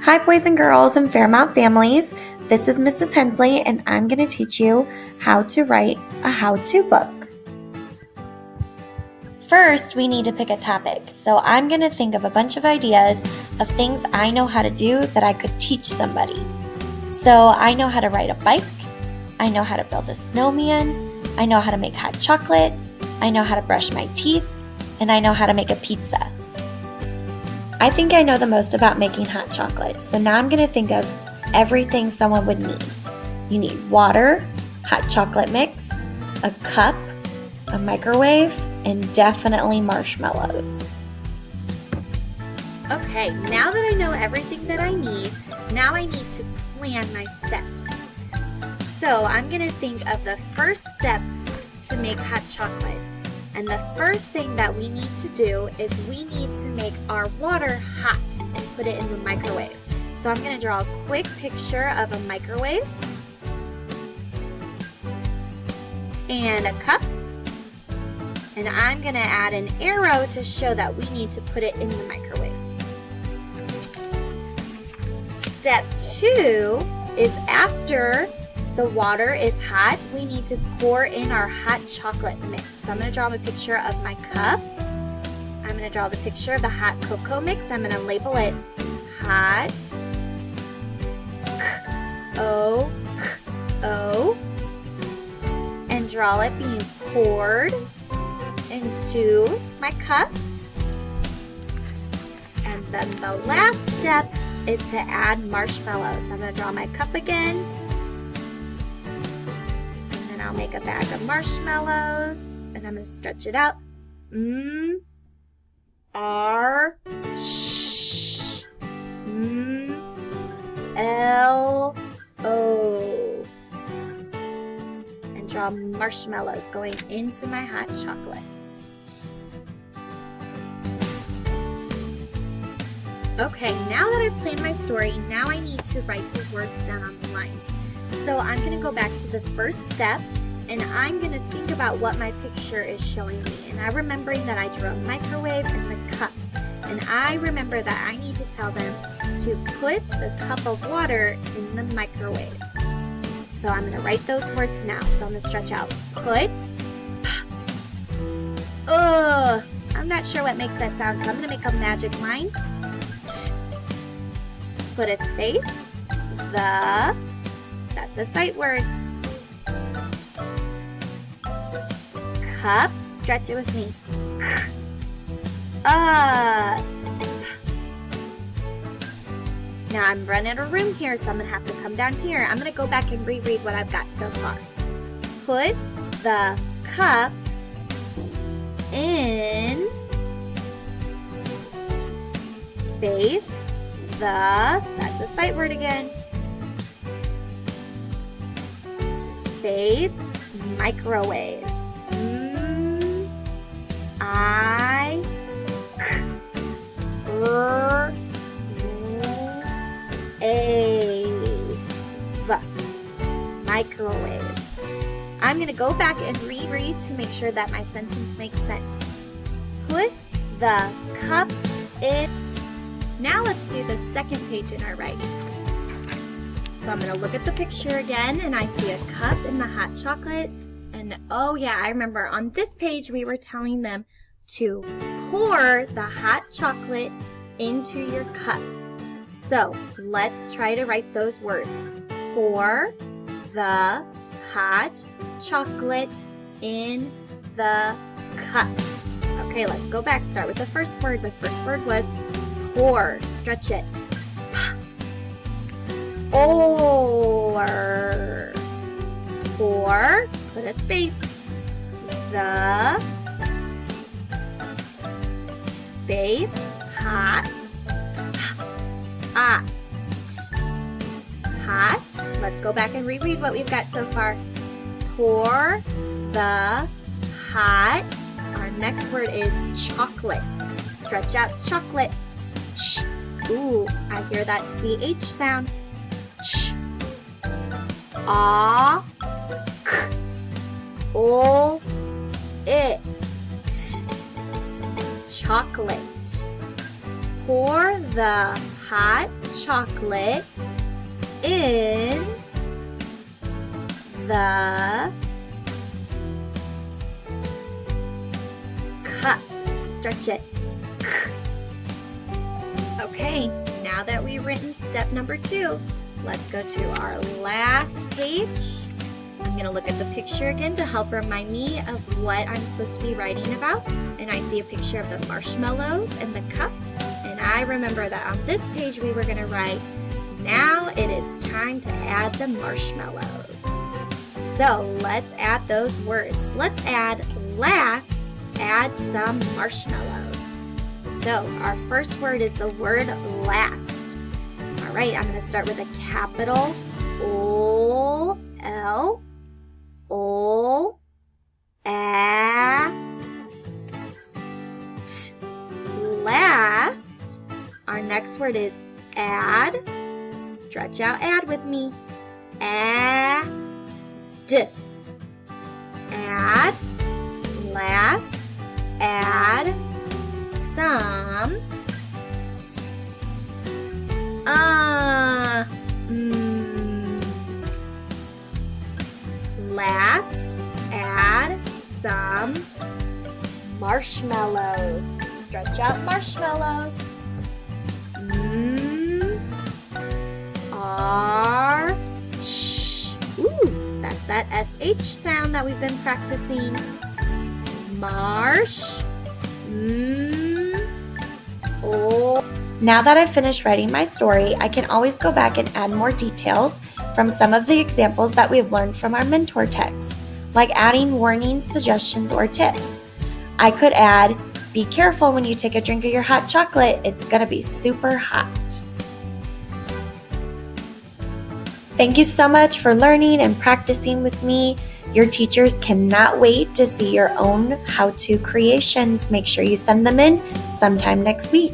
Hi, boys and girls and Fairmount families. This is Mrs. Hensley, and I'm going to teach you how to write a how-to book. First, we need to pick a topic. So I'm going to think of a bunch of ideas of things I know how to do that I could teach somebody. So I know how to ride a bike. I know how to build a snowman. I know how to make hot chocolate. I know how to brush my teeth. And I know how to make a pizza. I think I know the most about making hot chocolate. So now I'm going to think of everything someone would need. You need water, hot chocolate mix, a cup, a microwave, and definitely marshmallows. Okay, now that I know everything that I need, now I need to plan my steps. So I'm going to think of the first step to make hot chocolate. And the first thing that we need to do is we need to make our water hot and put it in the microwave. So I'm going to draw a quick picture of a microwave and a cup. And I'm going to add an arrow to show that we need to put it in the microwave. Step 2 is after the water is hot, we need to pour in our hot chocolate mix. So I'm going to draw a picture of my cup. I'm going to draw the picture of the hot cocoa mix. I'm going to label it hot O and draw it being poured into my cup. And then the last step is to add marshmallows. So I'm going to draw my cup again. I'll make a bag of marshmallows and I'm going to stretch it out. R sh L O and draw marshmallows going into my hot chocolate. Okay, now that I've planned my story, now I need to write the words down on the lines. So I'm going to go back to the first step and I'm going to think about what my picture is showing me. And I'm remembering that I drew a microwave and the cup. And I remember that I need to tell them to put the cup of water in the microwave. So I'm going to write those words now. So I'm going to stretch out put. I'm not sure what makes that sound, so I'm going to make a magic line. Put a space. That's a sight word. Cup, stretch it with me. Now I'm running out of room here, so I'm going to have to come down here. I'm going to go back and reread what I've got so far. Put the cup in space that's a sight word again. Space microwave. Microwave. I'm going to go back and reread to make sure that my sentence makes sense. Put the cup in. Now let's do the second page in our writing. So I'm going to look at the picture again and I see a cup and the hot chocolate. And oh yeah, I remember on this page we were telling them to pour the hot chocolate into your cup. So let's try to write those words. Pour the hot chocolate in the cup. Okay, let's go back. Start with the first word. The first word was pour. Stretch it. Or. Pour. Put a space. The. Space. Hot. Hot. Hot. Let's go back and reread what we've got so far. Pour the hot. Our next word is chocolate. Stretch out chocolate. Ch. Ooh, I hear that CH sound. Ch. Ah. K. O. It. Chocolate. pour the hot chocolate in the cup. Stretch it. Okay, now that we've written step number 2, let's go to our last page. I'm going to look at the picture again to help remind me of what I'm supposed to be writing about. And I see a picture of the marshmallows and the cup. And I remember that on this page we were going to write, now it is time to add the marshmallows. So let's add those words. Let's add last, add some marshmallows. So our first word is the word last. All right, I'm going to start with a capital O, L, O, A, S, last. Our next word is add. Stretch out add with me. Add. Add. Last. Add. Some. Last, add some marshmallows. Stretch out marshmallows. R, sh. Ooh, that's that SH sound that we've been practicing. Marsh. O. Now that I've finished writing my story, I can always go back and add more details from some of the examples that we've learned from our mentor text, like adding warnings, suggestions, or tips. I could add, be careful when you take a drink of your hot chocolate, it's going to be super hot. Thank you so much for learning and practicing with me. Your teachers cannot wait to see your own how-to creations. Make sure you send them in sometime next week.